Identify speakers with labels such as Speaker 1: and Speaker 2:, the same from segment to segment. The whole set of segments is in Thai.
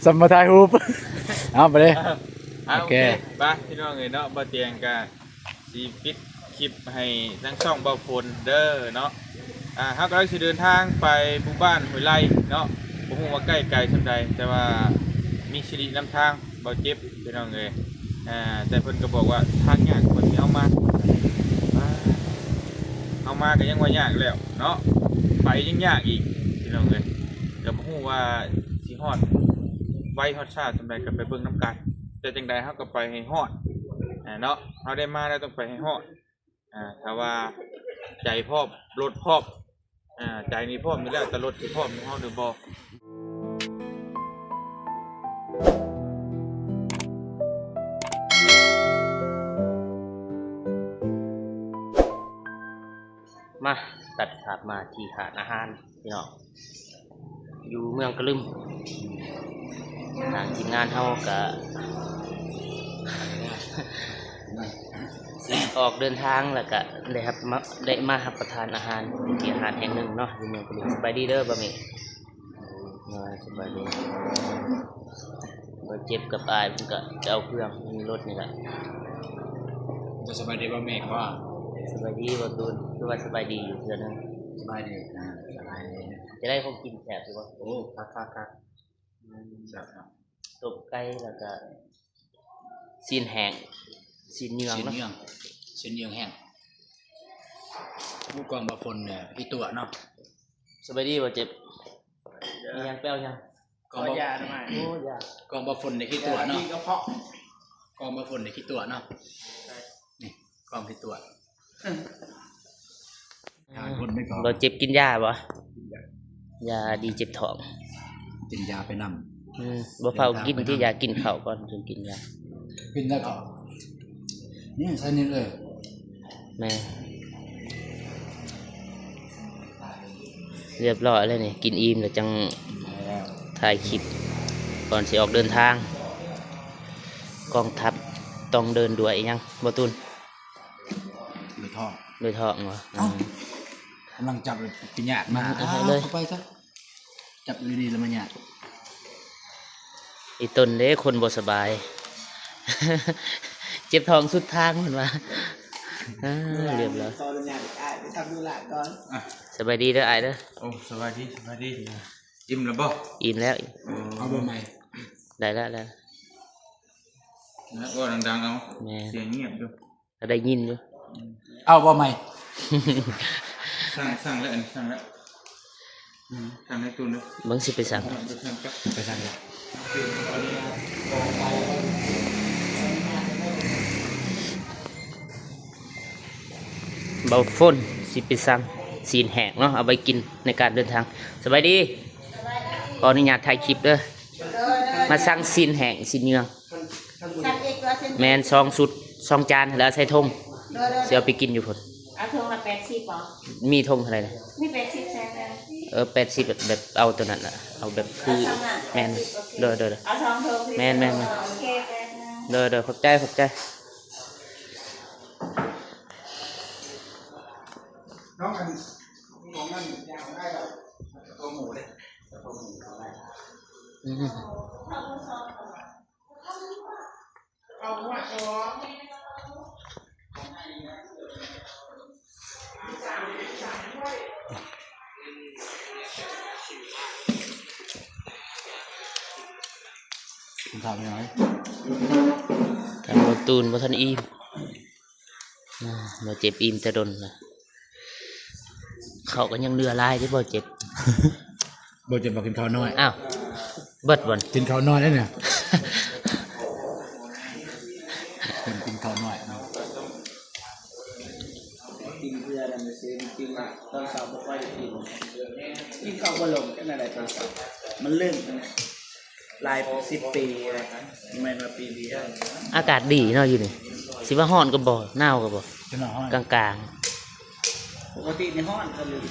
Speaker 1: สมมาทายฮูปเอาไปเลย
Speaker 2: โอเคไปพี่น้องเนาะบ่เตียงกันสีปิดคลิปให้ทั้งช่องเบาฝนเด้อเนาะเฮากำลังสิเดินทางไปหมู่บ้านห้วยไร่เนาะบ่ฮู้ว่าใกล้ไกลส่าใดแต่ว่ามีสิรินำทางบ่เจ็บพี่น้องเอ้ยแต่เพิ่นก็บอกว่าทางยากเพิ่นสิเอามาก็ยังว่ายากแล้วเนาะไปยังยากอีกพี่น้องเอ้ยก็บ่ฮู้ว่าสิฮอดไว้ฮอดชาติส่าใดก็ไปเบิ่งนำกันแต่จังใดเฮาก็ไปให้ฮอดเนาะเฮาได้มาแล้วต้องไปให้ฮอดถ้าว่าใจพร้อมรถพร้อมใจนี้พร้อมอยู่แล้วแต่รถสิพร้อมเฮาหรือบ่
Speaker 3: มาตัดขาดมาที่หาดอาหารพี่น้องอยู่เมืองกระลึมทางทีมงานเฮาก็ออกเดินทางแล้วก็ได้มารับประทานอาหารที่อาหารแห่งหนึ่งเนาะอยู่เมืองกระลึมสบายดีเด้อบ่แม่สบายดีบ่เจ็บกับอายเพิ่นก็จะเอาเครื่องมีรถนี่แหละ
Speaker 1: สบายดีบ่แม่ว่า
Speaker 3: สบายดีบ่ตูนคือว่าสบายดีอยู่เทื่อนึง
Speaker 1: สบายดีสบายดี
Speaker 3: จะได้ของกินแซ่บอยู่บ่
Speaker 1: โอ้คักแซ่บครับ
Speaker 3: ตบไก่แล้วก็ซีนแห้งซีนเนืองเนาะ
Speaker 1: ซีนเนืองแห้งผู้กองบ่ฝนเนี่ยพี่ตัวเนาะ
Speaker 3: สบายดีบ่เจ็บมียังแป้วยัง
Speaker 1: กองบ่ยาทำไม
Speaker 3: โอ้ยา
Speaker 1: กองบ่ฝนในขี้ตัวเนาะกองบ่ฝนในขี้ตัวเนาะนี่กองขี้ตัว
Speaker 3: บ่เจ็บกินยาบ่ยาดีเจ็บท้อง
Speaker 1: กินยาไปน
Speaker 3: ำบ่เฝ้ากินที่ยากินข้าวก่อนถึงกินยา
Speaker 1: กินได้ก่อนนี่ใช่นี่เลย
Speaker 3: แม่เรียบร้อยเลยนี่กินอิ่มแล้วจังถ่ายคลิปก่อนสิออกเดินทางกองทัพต้องเดินด้วยยังบ่ตุน
Speaker 1: ด้วยท่
Speaker 3: อเหร
Speaker 1: อกำลังจับกินยากมา
Speaker 3: เลย
Speaker 1: ไปซะจับดีๆแล้วมันยาก
Speaker 3: อีต้นเด้คนบ่สบายเจ็บท้องสุดทางเหมือนว่าเรียบร้อยสบายดีเด้อไอ้เด้อ
Speaker 2: โอ้สบายดีอิ่มแล้วบ่
Speaker 3: อิ่มแล้ว
Speaker 1: เอาบ่ใหม่
Speaker 3: ได้แล้ว
Speaker 2: นะว่าดังๆเอาเสียงเงียบอยู่
Speaker 3: ได้ยินอยู่
Speaker 1: เอาบ่ใหม่
Speaker 2: สั่งแล้วสั่งให้ตูนเลย
Speaker 3: มึงสิไปสั่ง
Speaker 1: เลย
Speaker 3: เบาฝนสิไปสั่งซีนแห้งเนาะเอาไปกินในการเดินทางสบายดีขออนุญาตถ่ายคลิปเด้อมาสั่งซีนแห้งซีนเนื้อแมน2 จานแล้วใส่ธงเสียไปกินอยู่พุ่น
Speaker 4: เอาธงละ80ป่ะ
Speaker 3: มีธงอะไรนะ
Speaker 4: มี80แซง
Speaker 3: เลย80แบบเอาตัวนั้นน่ะเอาแบบคือแมนเด้อ
Speaker 4: เอา2ธง
Speaker 3: แมน
Speaker 4: โอเค
Speaker 3: เด้อขอบใจ
Speaker 1: น้องอันของมันยาวได้แล้วตัวหมูเลยตัวหมูเอาได้เอาหัวตัวคุณทำยังไง
Speaker 3: ทำรถตูนบ่ทันอิ่มบ่เจ็บอิ่มแต่ดนนะเขาก็ยังเรือลายที่บ่เจ็บ
Speaker 1: บ่เจ็บบอกกินข้าวน้อย
Speaker 3: อ้าวเบิดบ่
Speaker 1: กินข้าวน้อยได้เนี่ยกินข้าวน้อย
Speaker 5: กินเพื่ออะไรมาซื้อกินมาตอนเช้าไม่ค่อยได้กินข้าวบะหลงกันอะไรตอนเช้ามันเลื่อนลาย10 ปีอะไรครับไม่มาปีเดียว
Speaker 3: อากาศดีเนาะอยู่นี่สิว่าร้อนก็บ่หนาวก็บ่กลาง
Speaker 5: ปกติในห้องก็ลืม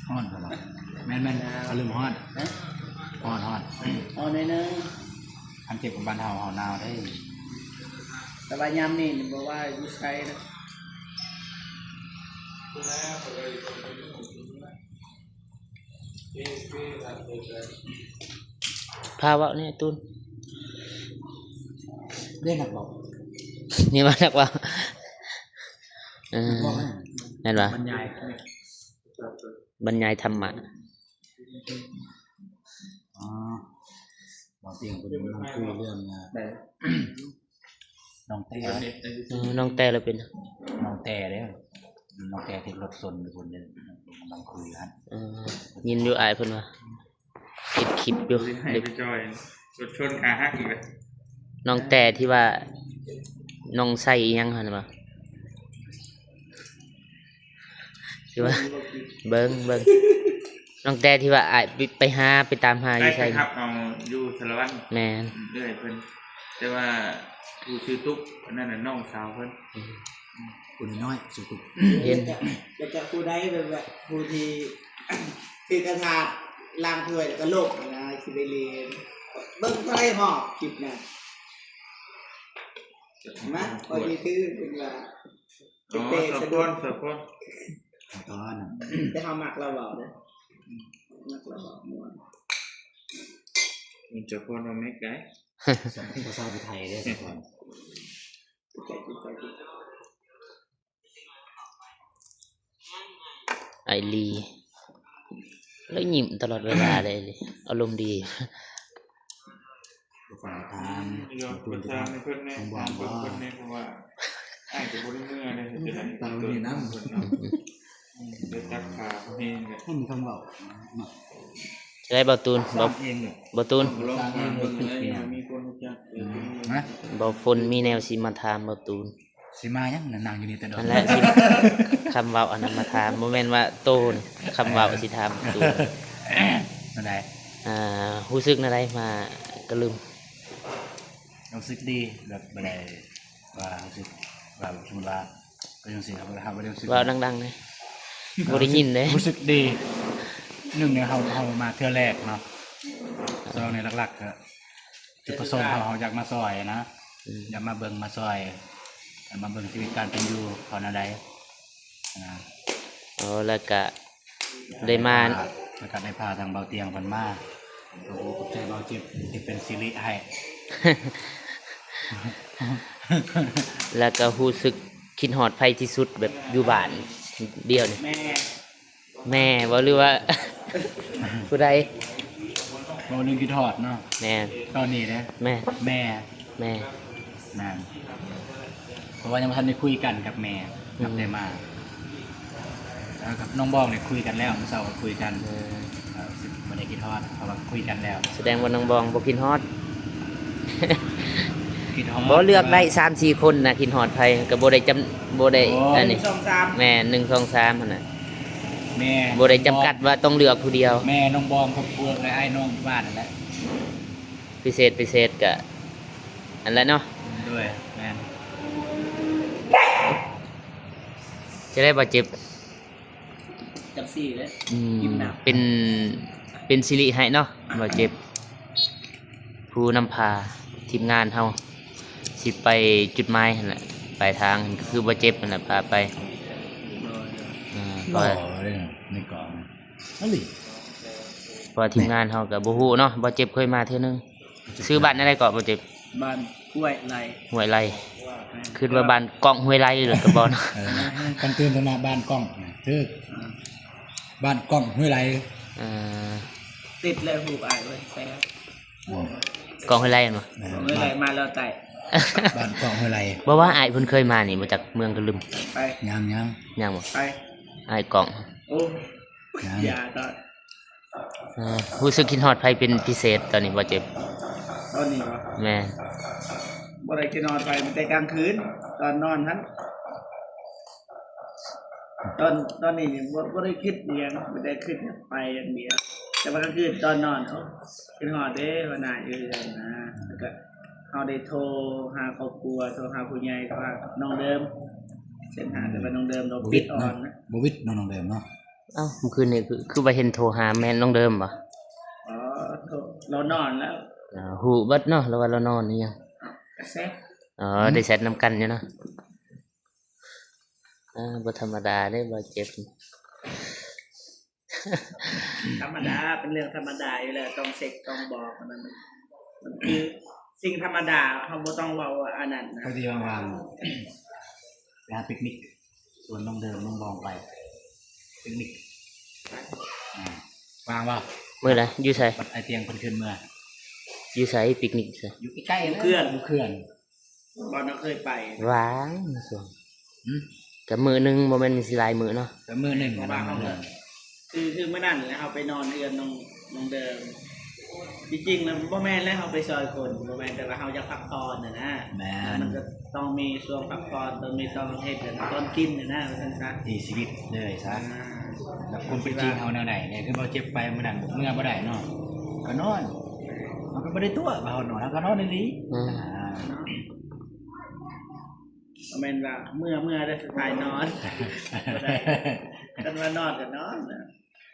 Speaker 1: ห้อนเหรอแม่นเขาลืมห้อน
Speaker 5: ในนึง
Speaker 1: อันเก็บกับบ้านเฮาหนาวได้
Speaker 5: แต่ว่ายามนี่บอกว่าอยู่ไซนะ
Speaker 3: พาเว้าเนี่ยตูน
Speaker 1: เล่นหนักบอก
Speaker 3: นี่ว่านักว่า
Speaker 1: บอกให้
Speaker 3: นั่นว่า
Speaker 1: บรรยาย
Speaker 3: บรรยายธรรมะ
Speaker 1: อ๋อบอกเตียงเป็นน้องคุยเรื่องน้องแต่
Speaker 3: น้องแต่เราเป็น
Speaker 1: น้องแต่เด้อน้องแต่ที่รถซนเป็นคนเดินน้องคุยกัน
Speaker 3: ยินอยู่อายเพิ่นว่าคิดคลิปอยู่
Speaker 2: ให้ไปจอยรถชนขาหักอีกเลย
Speaker 3: น้องแต่ที่ว่าน้องใส่อิหยังหั่นบ่ที่ว่าเบิ่งน้องแต่ที่ว่าอายไปหาไปตามหาอ
Speaker 2: ได้
Speaker 3: ยู่
Speaker 2: ไป
Speaker 3: ใส่
Speaker 2: ครับเอาอยู่สารวัตร
Speaker 3: แม่น
Speaker 2: เรื่อยเพิ่นแต่ว่าผู้ชื่อตุ๊กอันนั้นน่ะน้องสาวเพิ่น
Speaker 1: คนน้อยสุด
Speaker 3: เห็น
Speaker 5: จะผู้ได้แบบผู้ที่ คือกระถาดล้างถ้วยแล้วก็โลกนะสิไปเรียนเบิ่งก็ได้หอบคลิปน่ะเห็นไหมพอดีคือเป็นว่า
Speaker 2: อ๋อ
Speaker 5: เตะ
Speaker 2: สะ
Speaker 5: สะ
Speaker 2: พ
Speaker 5: ดุ
Speaker 2: อน
Speaker 5: ด
Speaker 2: สะพอน
Speaker 1: ตอนนั้น
Speaker 5: จะทำหมักเราเบาเนี่ยหมักเราเบาม่วน
Speaker 2: มีสะพอนเอาแม็กได้
Speaker 1: สองภาษาไทยได้สักคน
Speaker 5: ใจ
Speaker 3: ไอลีแล้วยิ้มตลอดเวลาเลยอารมณ์ดี
Speaker 1: ฝ่ายทาง
Speaker 2: ยอม
Speaker 1: ตัว
Speaker 2: ประ
Speaker 1: จะ
Speaker 2: ชาในเพิ่นแน่
Speaker 1: ผม
Speaker 2: เ
Speaker 1: บอกว่า
Speaker 2: พิ่นแน่เพราะว่าอ้ายก็บ่ได้เมื่อได้จะได้
Speaker 1: ตาเนี่ยน้ำ
Speaker 2: เพิ่นเนาะเดี๋ยวตักขาเพิ่นเองก็
Speaker 1: ท่านคำบอก
Speaker 3: จะได้เบาตูน
Speaker 1: สร้างเองเนี่ย
Speaker 3: เบาตูน
Speaker 2: ลองถามเบิ่งเลยว่ามีคนรู้จักหรือมี
Speaker 1: นะ
Speaker 3: เบาฝนมีแนวสิมาถามเบาตูน
Speaker 1: สิมายังนางอยู่นี่แต่ดอก
Speaker 3: นั่นแหละสิ คำเว้าอันนั้นมาถามบ่แม่นว่าโตนคำเว้าสิถามตูน
Speaker 1: นั่นแหละ
Speaker 3: รู้สึกอะไรมาก็ลืม
Speaker 1: รู้สึกดีแบบบ่ได้ว่ารู้สึกว่าสมมุติว่าก็ยังสิครับบ่ได้ครับบ่ได้รู้สึก
Speaker 3: เว้าดังๆนะบ่ได้ยินเด้
Speaker 1: รู้สึกดีหนึ่งเนี่ยเขามาเทื่อแรกเนาะซองในหลักๆก็จุดประสงค์เขาอยากมาซอยนะอยากมาเบิ่งมาซอยอยากมาเบิ่งชีวิตการเป็นอยู่เขาหน้าใดนะ
Speaker 3: แล้วก็ได้มา
Speaker 1: แล้วก็ได้พาทางเบาเตียงเพิ่นมาโอ้โหขอบใจเบาเจ็บที่เป็นสิริให้
Speaker 3: แล้วก็รู้สึกคิดฮอดไผที่สุดแบบอยู่บ้านเดียวนี่
Speaker 5: แม่
Speaker 3: แม่บ่หรือว่า ผู้ใด
Speaker 1: เราลืมคิดทอดเนาะ
Speaker 3: แม่
Speaker 1: ตอนนี้นะ
Speaker 3: แม่
Speaker 1: แม่
Speaker 3: แม่
Speaker 1: นั่นเพราะว่ายังไม่ทันได้คุยกันกับแม่กับได้มาแล้วกับน้องบองเนี่ยคุยกันแล้วเมื่อเช้าก็คุยกันไม่ได้คิดทอดเพราะว่าคุยกันแล้ว
Speaker 3: แสดงว่าน้องบองบ่คิดฮอด
Speaker 1: คิดทอด
Speaker 3: บ่เลือกได้ 3-4 คนนะคิดฮอดไผก็บ่ได้บ่ได้อันนี้
Speaker 5: 1 2 3
Speaker 3: แม่1 2 3หั่นน่ะ
Speaker 1: แม่
Speaker 3: บ่ได้จำกัดว่าต้องเลือกผู้เดียว
Speaker 1: แม่น้องบองครอบครัวและไอ้น้องบ้านนั่นแหละ
Speaker 3: พิเศษก็อันละเนาะ
Speaker 1: ด้วยแม่
Speaker 3: จะได้บ่เจ็บ
Speaker 5: จับสี่เลย
Speaker 3: อืม
Speaker 5: ยิ้มหนัก
Speaker 3: เป็นสิริให้เนาะบ่เจ็บ ผู้นำพาทีมงานเฮาสิไปจุดหมายหั่นแหละปลายทางก็คือบ่เจ็บนั่นแหละพาไปเพ
Speaker 1: หล่
Speaker 3: ราะ
Speaker 1: อเลยในกล่องนั่นดิ
Speaker 3: เพราะว่าทีมงานเฮาก็บ่ฮู้เนาะบ่เจ็บเคยมาเทื่อนึงซื้อบ้านอะไรก็บ่เจ็บ
Speaker 5: บ้านกล้วยไร
Speaker 3: ห้วยไร่คิดว่าบ้านกองห้วยไร่หรือก็บ่เนาะ
Speaker 1: กันตื่นมาบ้านกล้องคือบ้านกล้องห้วยไร
Speaker 3: เอ่อ
Speaker 5: ติดเลยหูอายเลยแซ่
Speaker 3: กองห้วยไร่เนาะ
Speaker 5: เมื่อไรมาแล้วไต่
Speaker 1: บ้านกล้องห้วยไร
Speaker 3: บ่ว่าอ้ายเพิ่นเคยมานี่มาจากเมืองกะลึม
Speaker 5: ไป
Speaker 1: ยังยัง
Speaker 3: ยังบ่
Speaker 5: ไป
Speaker 3: อ้ายกอง
Speaker 5: โอ้
Speaker 1: ยัง
Speaker 5: อย่าตอน
Speaker 3: รู้สึกคิดฮอดไผเป็นพิเศษตอนนี้บ่เจ็บ
Speaker 5: ตอนนี้วะ
Speaker 3: แม่
Speaker 5: บ่ได้จะนอนไปมันแต่กลางคืน ตอนนอนนั้นตอนนี้เนี่ยบ่ได้คิดเรียนไม่ได้คิดไปอย่างเดียวแต่ว่ากลางคืนตอนนอนเขาเป็นหอดเด้หัวหน้าอยู่เลยนะแล้วก็เขาได้โทรหาครอบครัวโทรหาผู้ใหญ่โทรหาน้องเดิมเส้นทางจะไปน้องเดิมเราปิดออนนะ
Speaker 1: บวิดน้องเดิมเนาะ
Speaker 3: เอ้าเมื่อคืนนี่คือว่าเห็นโทรหาแม่น้องเดิมบ่
Speaker 5: อ๋อโทรเรานอนแล้ว
Speaker 3: ฮู้เบิดเนาะแล้วว่าเรานอนนี่ยัง
Speaker 5: กระแส
Speaker 3: ได้แชทนํกันอยู่เนาะบ่ธรรมดาเด้บ่เจ็บ
Speaker 5: ธรรมดาเป็นเรื่องธรรมดาอยู่แล้วต้องเช็คต้องบอกมันคือสิ่งธรรมดาเขาบ่ต้องเว้าว่าอันนั้นนะ
Speaker 1: เขาที่วางๆไปหาปิกนิกส่วนน้องเดิมน้องบองไปปิกนิกวางว่า
Speaker 3: มื้อใดอยู่ไส
Speaker 1: ไอเตียงคนขึ้นเมื่อ
Speaker 3: อยู่ไสปิกนิกไส
Speaker 1: อยู่ใกล้ๆเขื่อนเขื่อน
Speaker 5: บ่เราเคยไป
Speaker 3: ว้างส่วนก็มื้อหนึงบ่แม่นสิหลายมื้อเนาะ
Speaker 1: แต่มือหนึ่งนะ
Speaker 5: ว่า
Speaker 1: มื
Speaker 5: เขา
Speaker 1: อหนึ่ง
Speaker 5: คือเมื่อนั้นแล้วเขาไปนอนเรือนน้องเดิมจริงๆแล้วบ่แม่นแล้วเขาไปซอยคนบ่แม่นแต่ว่าเขาอยากพักผ่อนนะ
Speaker 1: แม่
Speaker 5: มันก็ต้องมีช่วงพักผ่อนต้องเฮ็ดกันตอนกินนะว่าซั่นซะ
Speaker 1: ที่ชีวิตเลยซะแล้วคุณเป็นจริงเอาแนวไหนเนี่ยคือเราเจ็บไปเมื่อนั้นเมื่อบ่ได้เนาะก็นอนมันก็ไม่ได้ตัวเรานอนแล้วก็นอนในนี้
Speaker 3: อืม
Speaker 5: บ่แม่นว่าเมื่อได้สุดท้ายนอนบ่ได้กันว่านอนก็นอนนะ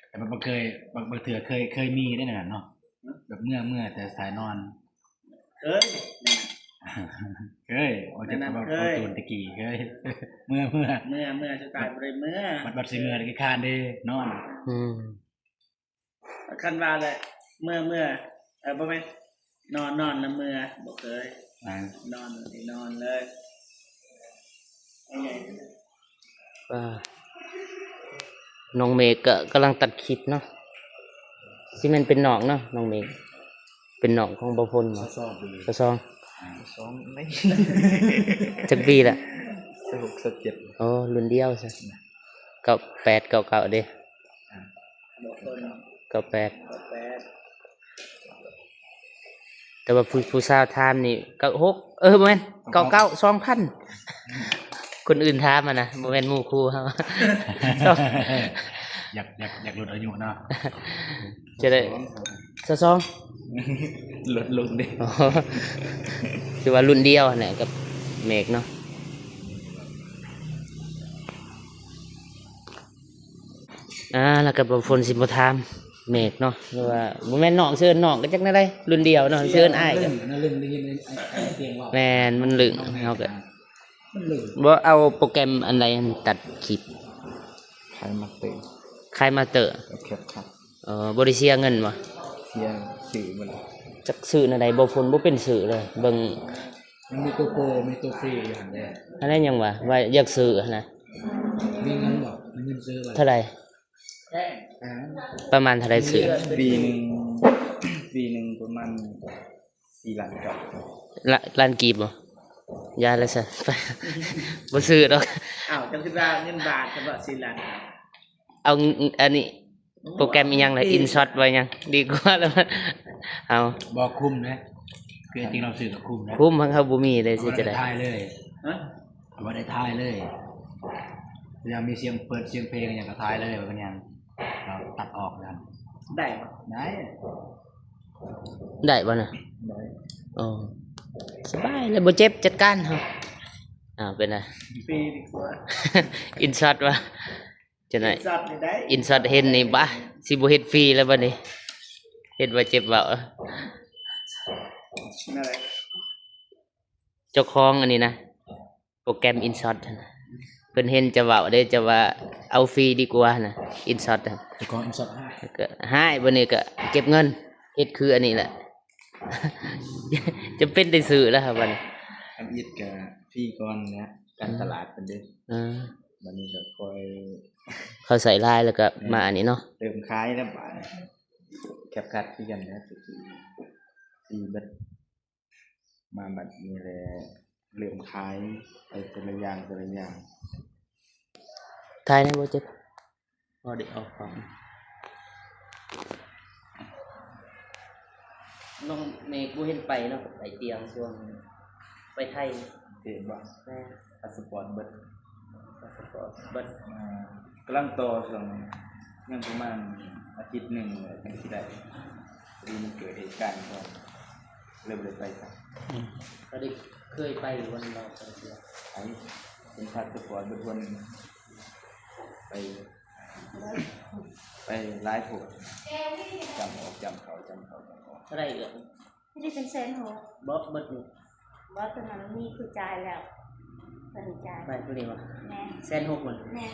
Speaker 1: แต่มันเคยบางเถื่อเคยมีได้หน่อยเนาะแบบเมื่อแต่สายนอน
Speaker 5: เอ้ยนี่นะ
Speaker 1: เคยเอาจะแบบ
Speaker 5: เค
Speaker 1: เอา
Speaker 5: ย
Speaker 1: ตูนตะกี้เคยเมื่อ
Speaker 5: เมื่อสุดท้ายบ่ได้เมื่อ
Speaker 1: บัดสิเมื่อตะกี้คานเด้นอน
Speaker 3: อืม
Speaker 5: คันว่าแหละเมื่อบ่แม่นนอนแล้วเมื่อบ่เคย
Speaker 1: อ่าน
Speaker 5: อนเลยไง
Speaker 3: ว่าน้องเมฆก็กำลังตัดคลิปเนาะสิแม่นเป็นน้องเนาะน้องเมฆเป็นน้องของบ่พลบ่
Speaker 1: สอบดู
Speaker 3: กระซอง
Speaker 2: 2ไม่
Speaker 3: จักปีละ
Speaker 2: 6 7
Speaker 3: อ๋อรุ่นเดียวซะ98 99เด้
Speaker 5: บ่คน
Speaker 3: 98
Speaker 5: แปด
Speaker 3: แต่ว่าผู้สาวถามนี่96บ่แม่น99 2,000คนอื่นถามอ่ะนะบ่แม่นหมู่ครูเฮา
Speaker 1: อยากลดอายุเนาะ
Speaker 3: จะได้ซอง
Speaker 2: ลดลงดิ
Speaker 3: อ๋อคือว่ารุ่นเดียวเนี่ยกับเมฆเนาะแล้วก็บ่ฝนสิบ่ถามเมฆเนาะหรือว่าบ่แม่นน้องเชิญน้องก็จักแนวใดรุ่นเดียวเนาะเชิญอ้ายก็
Speaker 1: นั่นลืมได้ยินไอ้เตียงว่า
Speaker 3: แม่นมันลึงเฮาก็
Speaker 1: มันลืม
Speaker 3: บ่เอาโปรแกรมอันใดตัดคลิป
Speaker 2: ใครมาเตะ
Speaker 3: ใครมาเตอะ
Speaker 2: แคปครับ
Speaker 3: บ่ได้เสียเงินบ่
Speaker 2: เสียสื่อมัน
Speaker 3: จักซื้อแนวใดบ่ฝนบ่เป็นซื้อเลยเบิ่ง
Speaker 1: มันมีตัวโปรมีตัวฟรีอย่างเดียว
Speaker 3: อันนั้นยังว่าอยากซื้อนะ
Speaker 1: มีเงินบอกมีเงินซื้อไป
Speaker 3: เท่าไหร่
Speaker 5: แท้
Speaker 3: ประมาณเท่าไหร่ซื้อ
Speaker 2: ปีหนึงประมาณ4ล้านกับ
Speaker 3: ล้านกีบบ่ยาเลยซะ บ่ซื้อดอก
Speaker 5: อ้าวจังสิว่าเงินบาทเฉพาะ4ล้าน
Speaker 3: เอาอันนี้โปรแกรมอีหยังล่ะอินช็อตไว้ยังดีกว่าแล้วเอา
Speaker 1: บอกคุ้มนะคือจริงเราซื้อกับคุ้มนะ
Speaker 3: คุ้มทั้งเขาบ่มีเลยสิ
Speaker 1: ว่า
Speaker 3: จะ
Speaker 1: ได้
Speaker 3: ได้
Speaker 1: ทายเลย
Speaker 5: ฮะ
Speaker 1: ว่าได้ทายเลยยังมีเสียงเปิดเสียงเพลงอย่างกับทายเลยแบบนี้เราตัดออกกัน
Speaker 5: ได้บ่
Speaker 1: ได้
Speaker 3: ได้บ่น่ะ
Speaker 2: ได้
Speaker 3: อ๋อสบายเลยบ่เจ็บจัดการเฮาเป็นไง
Speaker 5: ฟรีดีกว่า
Speaker 3: อินช็อตว่าจะไหน
Speaker 5: สัตว์นี่ได้
Speaker 3: อินช็อตเห็นนี่บ่สิบ่เฮ็ดฟรีแล้วบัดนี้เฮ็ดว่าเจ็บเว้า
Speaker 5: นั่นแหละ
Speaker 3: เจ้าของอันนี้นะโปรแกรมอินช็อตเพิ่นเห็นจะเว้าได้จะว่าเอาฟรีดีกว่านะอินช็อต
Speaker 1: แต่ก่อนอินสดให้
Speaker 3: ก็ให้บัดนี้ก็เก็บเงินเฮ็ดคืออันนี้แหละ จะเป็นได้ซื้อแล้วครับบัดนี้
Speaker 2: อันอิดกับพี่ก่อนนะการตลาดเป็นเด้อ
Speaker 3: อ่า
Speaker 2: วันนี้ก็คอย
Speaker 3: เขาใส่ลายแล้วก็มาอันนี้เนาะ
Speaker 2: เริ่มขายแล้วบาดแคปคัดคือกันนะที่บัดมาบัดนี้แหละเริ่มขายไปแต่ละอย่าง
Speaker 3: ทายได้บ่เจ็บพอได้ออกของน้องเมฆบ่เห็นไปเนาะไปเตียงช่วงไปไทย
Speaker 2: เห็นว่า
Speaker 3: แม่
Speaker 2: พาสปอร์ตเบิด
Speaker 3: พาสปอร์ตเบิด
Speaker 2: กำลังต่อส่วนยังประมาณอาทิตย์หนึ่งเลยถึงที่ได้พอดีมันเกิดเหตุการณ์ก็เริ่มเลยไปครับ
Speaker 3: ก็ได้เคยไปวันเราไปเที่ยว
Speaker 2: ไอ้เป็นพาสปอร์ตเบิดวันไปไลฟ์ผมจำเขา
Speaker 3: เท่าไหร่เอ่ย
Speaker 4: ไม่ได้เป็นแสนหก
Speaker 3: บ่เบิดนี่
Speaker 4: ว่าตอนนั้นมีคือจ่ายแล้วตอนนี้จ่าย
Speaker 3: ไปผู้นี้ว่า
Speaker 4: แม่
Speaker 3: 160,000
Speaker 4: แม่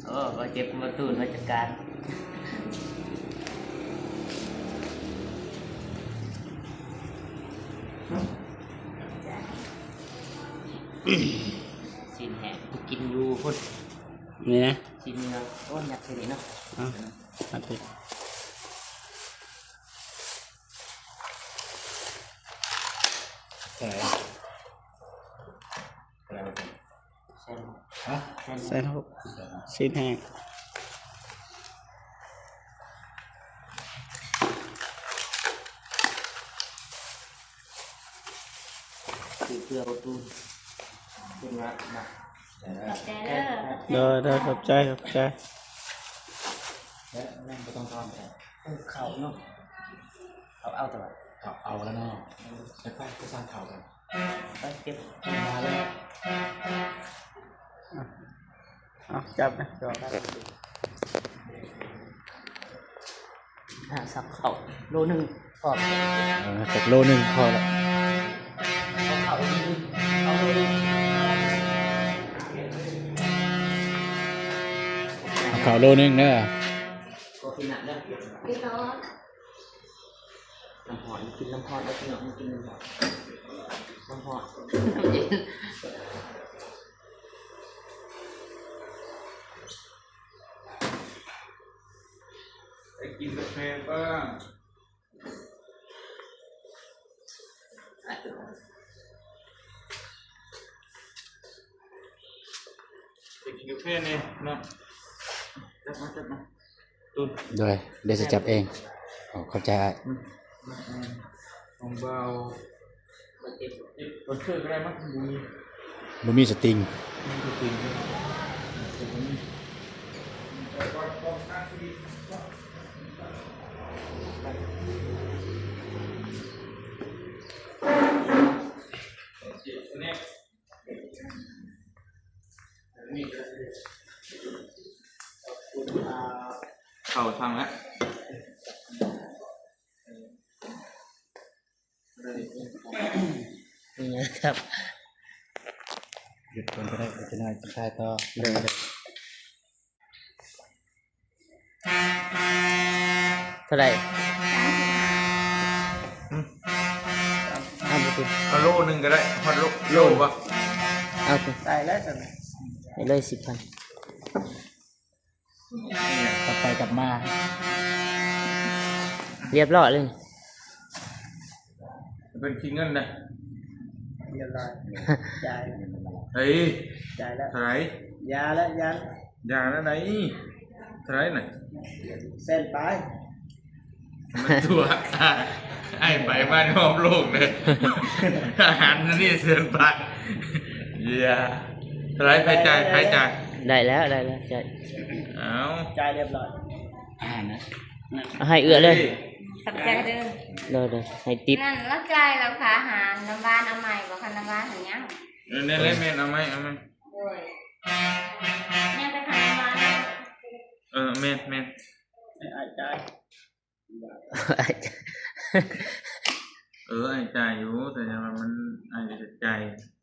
Speaker 3: โอ้ก็เจ็บมาตูนมาจัดการสินแหงกูกินอยู่พุ่น
Speaker 5: นี่นะ
Speaker 3: สินเนื้อโอ้ยักษ์สิเนาะ
Speaker 5: อันนี้
Speaker 1: ใช่อะไรวะ
Speaker 3: ใช่ไหม
Speaker 1: ฮะ
Speaker 5: ใส่ทุกชิ้นแห้ง
Speaker 3: คือเกลือประตูเป็นว่ามา
Speaker 4: ขอบใจเด้อ
Speaker 5: เด้อขอบใจขอบใจ
Speaker 1: แล้วแม่งก็ต้องทอนแต่
Speaker 3: เขาเนาะเขาเอาแต่ว่า
Speaker 1: เอาแล้วเนาะแล้วก็สร้างข่าวกัน
Speaker 3: ไปเก็บ
Speaker 1: มาแล้ว
Speaker 5: เอาจับนะจับ
Speaker 3: หาสับเขาโลนึงพอ
Speaker 1: จากโลนึงพอละ
Speaker 3: เขาเขาโลนึงเอาโลนึง
Speaker 1: เอาข่าวโลนึงเนอะ
Speaker 3: ก็กินหนักเด้อ
Speaker 4: พี่น้อง
Speaker 3: น้ำหอนกินน้ำหอนแล้วกินน้ำกินน้ำหอนน้ำหอนน้ำเย็น
Speaker 2: ไปกินกาแฟบ้าง ไปกินกาแฟเนี่ยเนาะจับมาตุน
Speaker 1: ด้วยเดี๋ยวจะจับเองเข้าใจ
Speaker 2: ของเบาตัวเชือกอะไรมั้งบุญ
Speaker 1: บ่มีสติง
Speaker 2: จริงเข่าทางแล้ว
Speaker 3: นี่นะครับ
Speaker 1: หยุดคนก็ได้จะน่าจะใช่ต่อ
Speaker 3: เท่าไหร่
Speaker 4: 35
Speaker 3: เอาไปกิน
Speaker 2: เอาโลนึงก็ได้ฮอตโลปะ
Speaker 3: เอาไป
Speaker 5: ได้แล้วสิ
Speaker 3: ให้เลย10,000
Speaker 1: กลับไปกลับมา
Speaker 3: เรียบร้อยเลย
Speaker 2: เป็นคิงเงินนะ
Speaker 5: เรียบร้อยจ่าย
Speaker 2: เฮ้ย
Speaker 5: จ่ายแล้ว
Speaker 2: เท่าไหร
Speaker 5: ยาแล้วยา
Speaker 2: อย่างนั้นไหนเท่าไหรน่ะ
Speaker 5: เส้นไป
Speaker 2: มันตัวไอ้ไปบ้านรอบโลกเลยอาหารนี่เสือนไปเยี่ยเท่าไหรใครจ่ายใครจ่าย
Speaker 3: ได้แล้วจะ
Speaker 2: เอา
Speaker 5: จ่ายเรียบร้อย
Speaker 1: นะ
Speaker 3: เอาให้เอื้อเลย
Speaker 4: ขอบใจเด้อ
Speaker 3: เลยให้ติ๊บ
Speaker 4: นั่นแล้วใจายเราขาอาหารน้ำบ้านเอาใหม่บ่คันน้ำบ้านหันยัง
Speaker 2: เนี่ยเล่นเมนเอาไหม
Speaker 4: โดยยังไปคันน้ำบ้าน
Speaker 2: เมน
Speaker 5: ไม่อาจจ่าย
Speaker 2: ไอ้จ่ายอยู่แต่มันไอ้จะจ่าย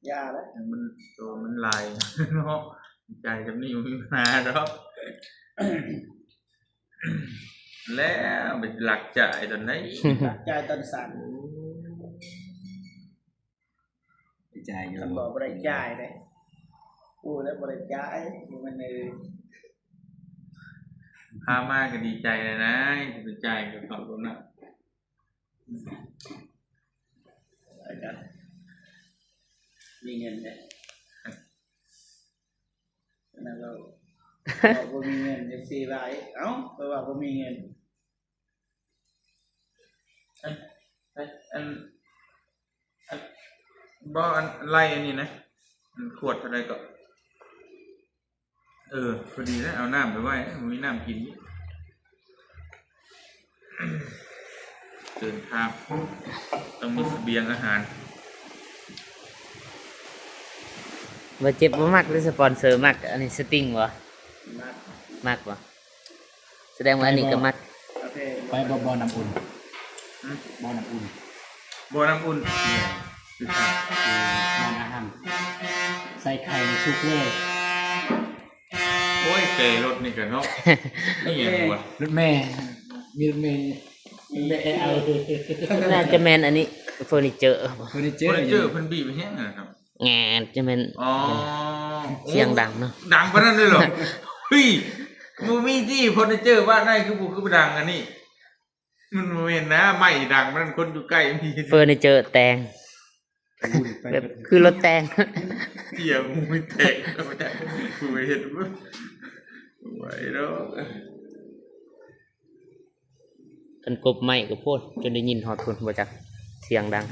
Speaker 5: ยาแล้ว
Speaker 2: มันตัวมันลายเนาะจ่ายกับนี่มีปัญหาหรอกแล้วเป็นหลักจ่ายตอนไหน
Speaker 5: จ่ายตอนสั่น
Speaker 1: ใจอยู่
Speaker 5: ฉันบอกบริจ่ายเลยพูดแล้วบริจ่ายมันเลย
Speaker 2: พามาก็ดีใจเลยนะจะไปจ่ายกับเขาคนน่ะ
Speaker 5: อาจารย์มีเงินเนี่ยนั่นเราบอกว่ามีเงินจะซีไรเอ้าแปลว่าผมมีเงิน
Speaker 2: อันบ่อันไล่อันนี้นะอันขวดอะไรก็พอดีแล้วเอาน้ำไปไว้มีน้ำกินเดินทางต้องมีเสบียงอาหาร
Speaker 3: บ่เจ็บบ่มักหรือสปอนเซอร์มักอันนี้สติงบ่
Speaker 5: มา
Speaker 3: มักบ่แสดงว่าอันนี้ก็มัก
Speaker 5: โอเค
Speaker 1: ไปบ่อน้ำอุ่นบ่อน้ำอุ่น
Speaker 2: บ่อน้ำอุ่น
Speaker 1: คือน้ำอาหารใส่ไข่ซุกเลย
Speaker 5: โอ้
Speaker 2: อ้ยแต่รถนี่กันเนาะนี่อย่างวะ
Speaker 1: รถแม่มีรถแม่แม่เอา
Speaker 3: น่าจะแมนอันนี้เฟอร์นิเจอร์
Speaker 1: เฟอร์นิเจ
Speaker 2: เจ
Speaker 1: อ
Speaker 2: อ
Speaker 1: ร์
Speaker 2: เจอเพิ่นบีบไปแห้งนะครับ
Speaker 3: แงนจะแมน
Speaker 2: อ๋อ
Speaker 3: เสียงดังเนาะ
Speaker 2: ดังปานนั้นเลยเหรอเฮ้ยมูมี่ที่เฟอร์นิเจอร์บ้านได้คือบุคือดังอันนี้มันบ่แม่นนะไม่ดังมันคนอยู่ใกล้มี
Speaker 3: เฟอร์นิเจอร์แตงแบบคือรถแตง
Speaker 2: เที่ยมูไม่แตกไม่ได้กูไม่เห็นบ่ไหวแล้ว
Speaker 3: กันกบไม้ก็โพดจนได้ยินฮอดคนบ่จักเสียงดัง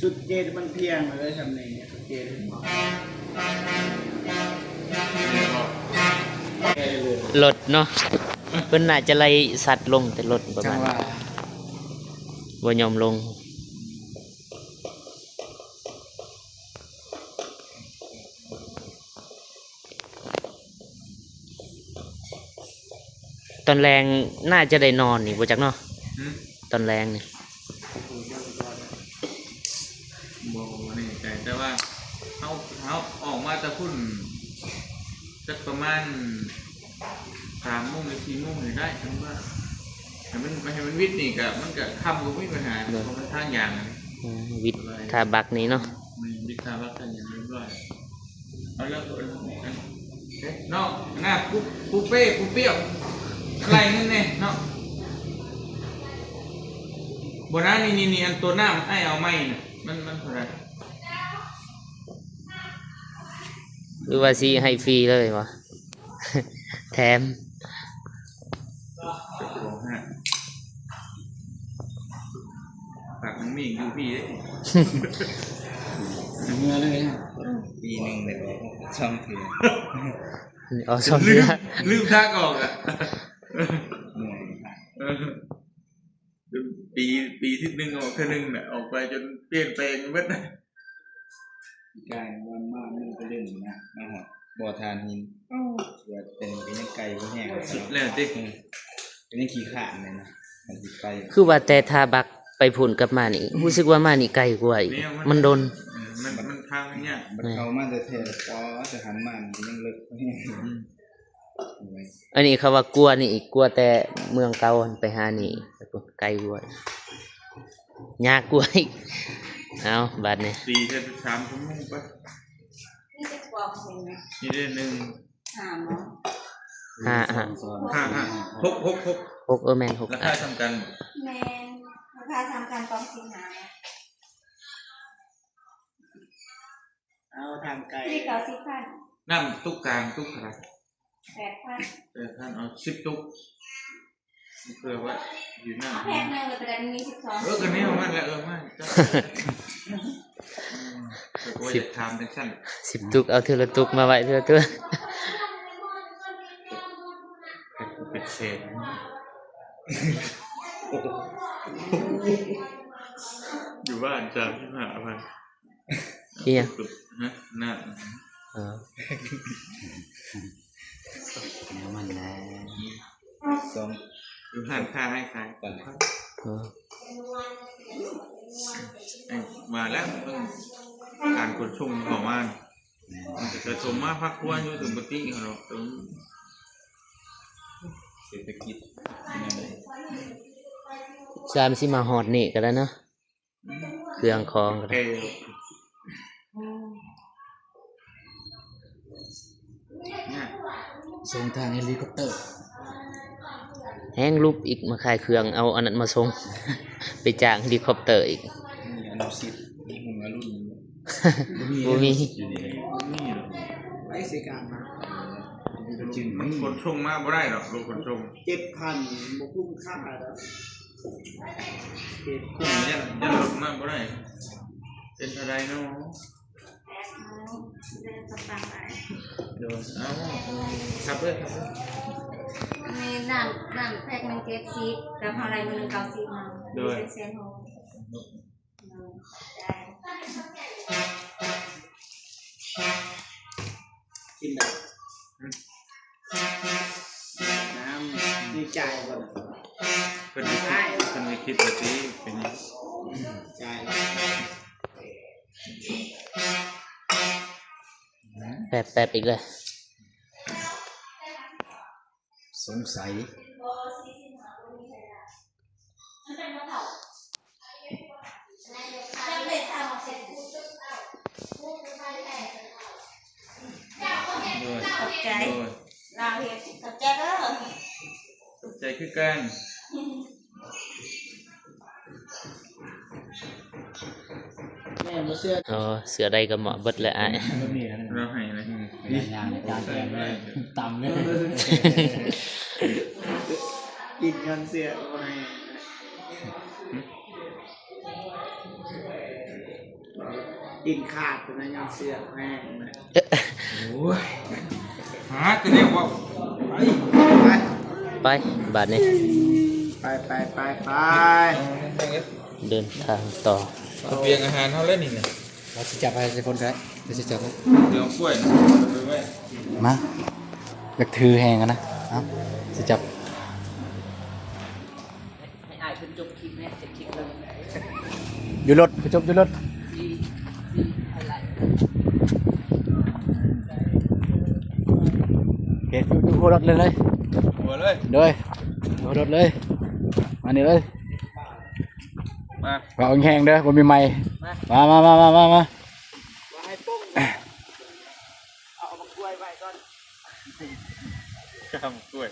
Speaker 5: สุดเจดมันเพียงเลยทำในเนี่ยสุดเจด
Speaker 3: รถเนาะเพิ่นน่าจะไล่สัตว์ลงแต่รถประ
Speaker 1: จั
Speaker 3: มาง ณ
Speaker 1: ว่า
Speaker 3: บ่ยอมลงตอนแรงน่าจะได้นอนนี่บ่จักเนาะ
Speaker 2: อืม
Speaker 3: ตอนแรงนี่
Speaker 2: บ่นี่แต่ว่าเขาออกมาจะพุ่นสักประมาณ3 โมงหรือ4 โมงนี่ได้ทั้งว่าให้มันวิทย์นี่ก็มันก็ค่ำก็ไม่มีปัญหาเพราะมันทางยางอะ
Speaker 3: วิทย์ทาบักนี่เนาะ
Speaker 2: มันวิทย์ทางว่าทางยางเรียบร้อยเอาแล้วเนาะหน้าปุ๊เป้ปุ๊เปี้ยวอะไรนั่นแน่เนาะบนนั้นนี่อันตัวหน้ามันไอ้เอาไม่น่ะมันเท่าไหร่
Speaker 3: หรือว่าสิให้ฟรีเลยวะ แถม
Speaker 2: ฝากน้องมิ่งอยู่พี่เด้
Speaker 1: เมื่อเลยนะ
Speaker 5: ปีหนึ่งเลยช่องถือ
Speaker 3: เอาสอง
Speaker 2: ลื
Speaker 3: เดื
Speaker 2: ม
Speaker 3: อน
Speaker 2: ลืมทางออกอ่ะ
Speaker 5: เหนื่อย
Speaker 2: เออปีที่หนึ่งออกแค่หนึ่งน่ะออกไปจนเปลี่ยนแปลงหมดนะ
Speaker 5: กายวันมากไม่ไปเล่นนะมาหอดบ่อทานหินว่าเป็นยังไก่ก็แห้ง
Speaker 2: สุดแล้วติ
Speaker 5: เป็นยังขี้ขาดเลยนะมันขี้ไก่
Speaker 3: คือว่าแต่ทาบักไปพุ่นกลับมานี่รู้สึกว่ามานี่ไกลกว่าอีกมันโดน
Speaker 2: มันทางเนี่ย
Speaker 5: มันเขามาแต่เทพอจะหันมามันยังเลิกก็แห้ง
Speaker 3: อันนี้เขาว่ากลัวนี่อีกกลัวแต่เมืองเก่าไปหานี่ไปพุ่นไกลกว่าอีกยากกว่าอีกเอาบัดนี้
Speaker 2: ตีแค่3 ชั่วโมงปะ
Speaker 4: นี่จะบอกเห็นไหม
Speaker 2: นี่ได้หนึ่ง
Speaker 4: ถามเนาะ
Speaker 3: ห้า
Speaker 2: 6
Speaker 3: หกแมนหก
Speaker 2: ราคาสำคัญ
Speaker 4: แมนราคาสำคัญกองสิงหา
Speaker 5: เอาทางไกล
Speaker 4: ที่เก่า10,000
Speaker 2: น้ำตุ๊กกลางตุ๊กอะไร
Speaker 4: 8,000
Speaker 2: แต่ท่านเอา10 ตุ๊กเพื่อว่าอยู่หน้า
Speaker 4: เอาแพ็คหนึงเลยแต่ได้มี12
Speaker 2: กันนี้มากแล้วมาก10 ทำเป็นสั้น
Speaker 3: 10 ตุกเอาเทือละตุกมาไว้เทือ
Speaker 2: เป็นเศษอยู่บ้านจากที่หาไป
Speaker 3: นี่ยัง
Speaker 2: ฮะน่า
Speaker 3: เออ
Speaker 1: เนื้อมันนะ
Speaker 5: สอง
Speaker 2: อยู่หันค่าให้ใคร
Speaker 3: เออ
Speaker 2: มาแล้วการขนส่งของมันจะสมมาพักควรอยู่ถึงปกติของเราตรง
Speaker 5: เศรษฐกิจยังไง
Speaker 3: สามสิมาฮอดนี่ก็แล้วเนาะเครื่องคองก็
Speaker 2: เอ
Speaker 3: ได้
Speaker 2: เนี่ย
Speaker 1: ส่งทางเฮลิคอปเตอร์
Speaker 3: แห้งรูปอีกมาขายเครื่องเอาอันนั้นมาส่ง ไปจ้างเฮลิคอปเตอร์อีก
Speaker 5: มีอนุสิทธิ์มีหุ่นอรุ่น
Speaker 3: บ่มี
Speaker 2: นี่
Speaker 5: ไอ้สิการมาจึง
Speaker 2: มันขนส่งมาบ่ได้หรอกรถขนส่ง
Speaker 5: 7,000บ่คุ้มค่าแล้ว
Speaker 2: คุ้มยันรถมาบ่ได้เป็นอะไรเนาะ
Speaker 4: เดินต่างๆไป
Speaker 2: โดนเอาครับเลยครับ
Speaker 4: มีน้ำแพ็คหนึง70กับอะไรมัน90มาเป็น1,600ได้
Speaker 5: กินได้น้ำนี่จ่ายก่อน
Speaker 2: เป็นวิคิดแบบนี้เป็น
Speaker 5: จ่าย
Speaker 3: แป๊บอีกเลย
Speaker 1: สงสัย
Speaker 2: ด้วย
Speaker 4: ขอบใจ
Speaker 2: ด้วย
Speaker 4: ลาเฮ็ดขอบใจเด้อ
Speaker 2: ตกใจคือกัน
Speaker 5: แม่บ่เชื่อ
Speaker 3: อ๋อเสือใดก็เหมาะเบิดเลยอ้าย
Speaker 1: ก็มีนะ
Speaker 2: เราให้เลย
Speaker 1: นี่ยางจานแกงเลยตำเลย
Speaker 5: กินกันเสียบ่ให้กินขาดเป็นอะไรยังเสียแม่งนะ
Speaker 2: โอ้ยหาจะเรียกว่าไป
Speaker 5: ไป
Speaker 3: ไปบาดนี้
Speaker 5: ไปไปไปไป
Speaker 3: เดินทางต่อ
Speaker 2: เบียงอาหารเท่าเล่นนี่เนี่ย
Speaker 1: เราจะจับอะไรสักคนครับเราจะจับ
Speaker 2: เดี๋ยวกล้วยไปไว้
Speaker 1: มาอยากถือแหงกันนะเอ้าจะจับ
Speaker 3: ให้อ้ายเพิ่นจบคลิปแม่จะคลิปเลย
Speaker 1: อยู่รถไปจบอยู่รถ
Speaker 3: ไฮไลท์
Speaker 1: โอเคอยู่รถเลย
Speaker 2: หัวเลย
Speaker 1: ด้วยอยู่รถเลยมานี่เลย
Speaker 2: มา
Speaker 1: ว่าเอาแห้งเด้อบ่มีไม้มา
Speaker 2: กำกล้วย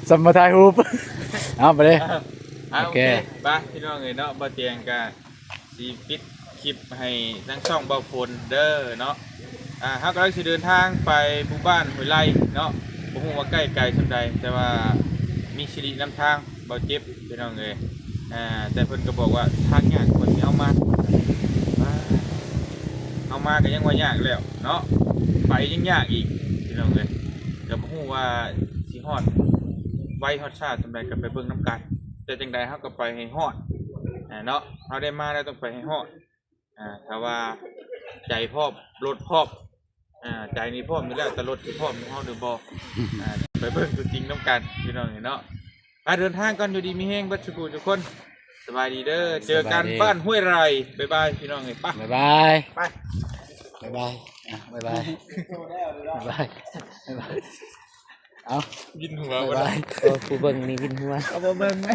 Speaker 1: สมมาทายฮูปเอาไปเลย
Speaker 2: โอ
Speaker 1: โอ
Speaker 2: เค
Speaker 1: เค
Speaker 2: ไปพี่น้องเอ้ยเนาะบ่เตียงกะสิปิดคลิปให้ทั้งช่องเบาฝนเด้อเนาะเฮากำลังสิเดินทางไปหมู่บ้านห้วยไร่เนาะบ่ฮู้ว่าใกล้ไกลส่าใดแต่ว่ามีสิรินำทางบ่เจ็บพี่น้องเอ้ยแต่เพิ่นก็บอกว่าทางยากคนสิเอามาก็ยังว่ายากแล้วเนาะไปยังยากอีกพี่น้องเอ้ยก็บ่ฮู้ว่าสิฮอดไวฮอดชาติส่าใดก็ไปเบิ่งนํกัน แต่จังใดเฮาก็ไปให้ฮอดเนาะเฮาได้มาแล้วต้องไปให้ฮอดถ้าว่าใจพร้อมรถพร้อมใจนี่พร้อมอยู่แล้วแต่รถสิพร้อมเฮาหรือบ่ไปเบิ่งตัวจริงนํกันพี่น้องเนาะมาเดินทางกันอยู่ดีมีแฮงเบัดสุขุทุกคนสบายดีเด้อเจอกันบ้านห้วยไร่บ๊ายบายพี่น้องเอ้ยไป
Speaker 1: บ๊ายบายบ๊ายบายบ๊ายบายเอา
Speaker 2: ยินหัว
Speaker 1: บ๊าย
Speaker 2: บ่ได้
Speaker 1: บาย
Speaker 3: ผู้เบิ่งนี่วินหัว
Speaker 5: เอาบ่เบิ่งไหม